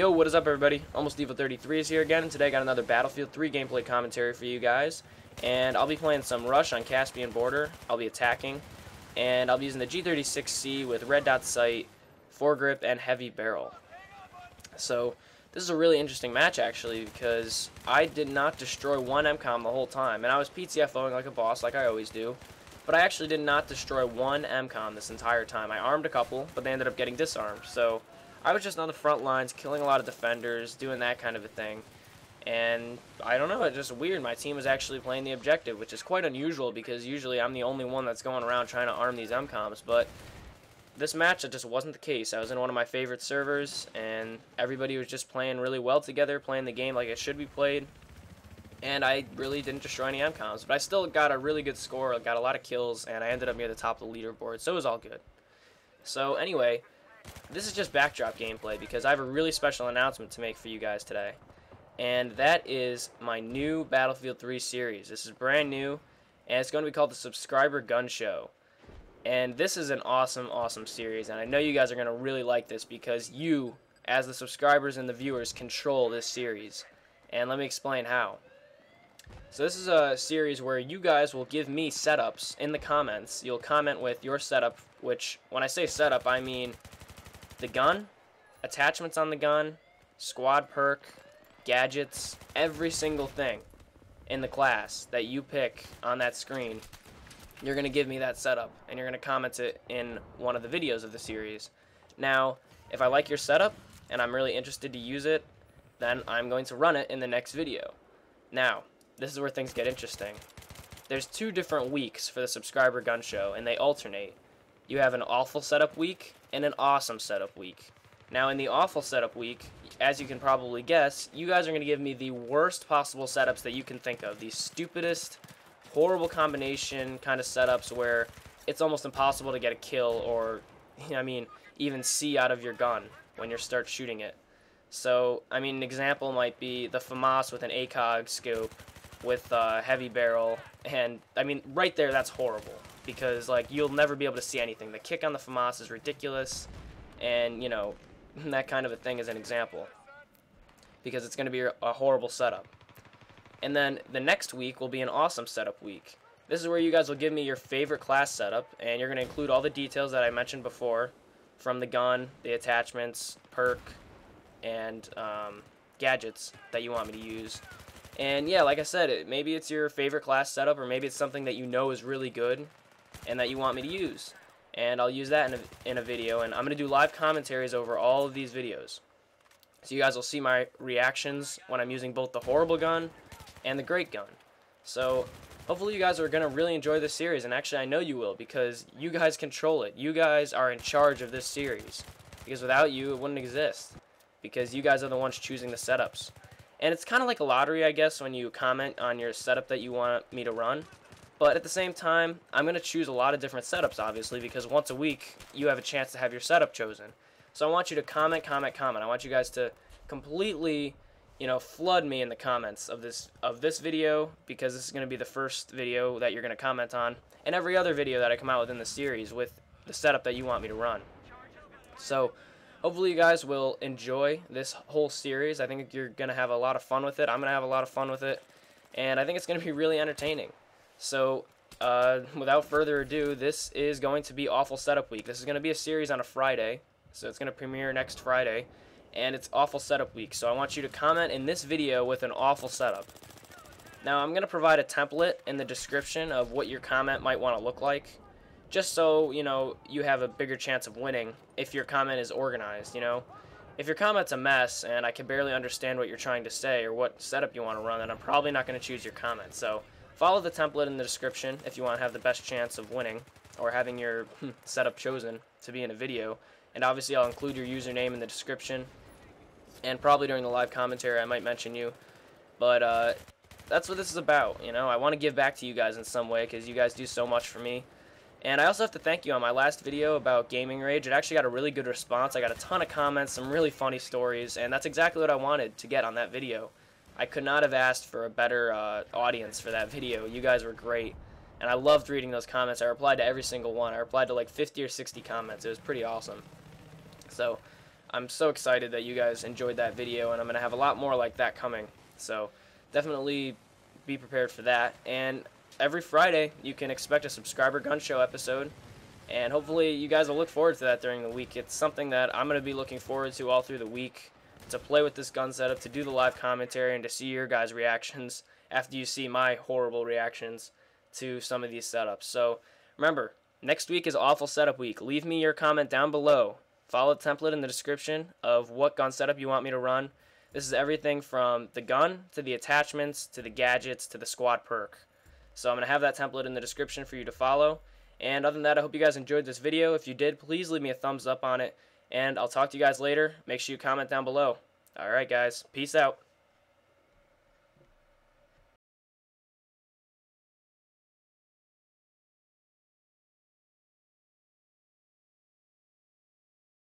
Yo, what is up, everybody? Almost Evil 33 is here again, and today I got another Battlefield 3 gameplay commentary for you guys. And I'll be playing some Rush on Caspian Border. I'll be attacking, and I'll be using the G36C with red dot sight, foregrip, and heavy barrel. So this is a really interesting match, actually, because I did not destroy one MCOM the whole time, and I was PTFOing like a boss, like I always do. But I actually did not destroy one MCOM this entire time. I armed a couple, but they ended up getting disarmed. So I was just on the front lines, killing a lot of defenders, doing that kind of a thing. And I don't know, it's just weird. My team was actually playing the objective, which is quite unusual because usually I'm the only one that's going around trying to arm these MCOMs. But this match, it just wasn't the case. I was in one of my favorite servers, and everybody was just playing really well together, playing the game like it should be played. And I really didn't destroy any MCOMs, but I still got a really good score, got a lot of kills, and I ended up near the top of the leaderboard, so it was all good. So anyway, this is just backdrop gameplay because I have a really special announcement to make for you guys today. And that is my new Battlefield 3 series. This is brand new, and it's going to be called the Subscriber Gun Show. And this is an awesome, awesome series, and I know you guys are going to really like this because you, as the subscribers and the viewers, control this series. And let me explain how. So this is a series where you guys will give me setups in the comments. You'll comment with your setup, which, when I say setup, I mean the gun, attachments on the gun, squad perk, gadgets, every single thing in the class that you pick on that screen. You're going to give me that setup, and you're going to comment it in one of the videos of the series. Now, if I like your setup, and I'm really interested to use it, then I'm going to run it in the next video. Now, this is where things get interesting. There's 2 different weeks for the Subscriber Gun Show, and they alternate. You have an awful setup week and an awesome setup week. Now, in the awful setup week, as you can probably guess, you guys are going to give me the worst possible setups that you can think of. The stupidest, horrible combination kind of setups where it's almost impossible to get a kill or, even see out of your gun when you start shooting it. So, an example might be the FAMAS with an ACOG scope with heavy barrel, and right there, that's horrible because you'll never be able to see anything. The kick on the FAMAS is ridiculous, and that kind of a thing is an example because it's going to be a horrible setup. And then the next week will be an awesome setup week. This is where you guys will give me your favorite class setup, and you're going to include all the details that I mentioned before, from the gun, the attachments, perk, and gadgets that you want me to use. And yeah, like I said, maybe it's your favorite class setup, or maybe it's something that you know is really good and that you want me to use. And I'll use that in a video, and I'm going to do live commentaries over all of these videos. So you guys will see my reactions when I'm using both the horrible gun and the great gun. So hopefully you guys are going to really enjoy this series, and actually I know you will because you guys control it. You guys are in charge of this series because without you, it wouldn't exist because you guys are the ones choosing the setups. And it's kind of like a lottery, I guess, when you comment on your setup that you want me to run. But at the same time, I'm going to choose a lot of different setups, obviously, because once a week, you have a chance to have your setup chosen. So I want you to comment, comment, comment. I want you guys to completely, flood me in the comments of this video, because this is going to be the first video that you're going to comment on, and every other video that I come out with in the series with the setup that you want me to run. So hopefully you guys will enjoy this whole series. I think you're going to have a lot of fun with it. I'm going to have a lot of fun with it. And I think it's going to be really entertaining. So, without further ado, this is going to be Awful Setup Week. This is going to be a series on a Friday. So it's going to premiere next Friday. And it's Awful Setup Week. So I want you to comment in this video with an awful setup. Now, I'm going to provide a template in the description of what your comment might want to look like, just so, you have a bigger chance of winning if your comment is organized, If your comment's a mess and I can barely understand what you're trying to say or what setup you want to run, then I'm probably not going to choose your comment. So follow the template in the description if you want to have the best chance of winning or having your setup chosen to be in a video. And obviously I'll include your username in the description, and probably during the live commentary I might mention you. But that's what this is about, I want to give back to you guys in some way because you guys do so much for me. And I also have to thank you on my last video about Gaming Rage. It actually got a really good response. I got a ton of comments, some really funny stories, and that's exactly what I wanted to get on that video. I could not have asked for a better audience for that video. You guys were great, and I loved reading those comments. I replied to every single one. I replied to like 50 or 60 comments. It was pretty awesome. So I'm so excited that you guys enjoyed that video, and I'm going to have a lot more like that coming. So definitely be prepared for that. And every Friday, you can expect a subscriber gun show episode. And hopefully you guys will look forward to that during the week. It's something that I'm going to be looking forward to all through the week, to play with this gun setup, to do the live commentary, and to see your guys' reactions after you see my horrible reactions to some of these setups. So remember, next week is Awful Setup Week. Leave me your comment down below. Follow the template in the description of what gun setup you want me to run. This is everything from the gun, to the attachments, to the gadgets, to the squad perk. So I'm going to have that template in the description for you to follow. And other than that, I hope you guys enjoyed this video. If you did, please leave me a thumbs up on it. And I'll talk to you guys later. Make sure you comment down below. Alright guys, peace out.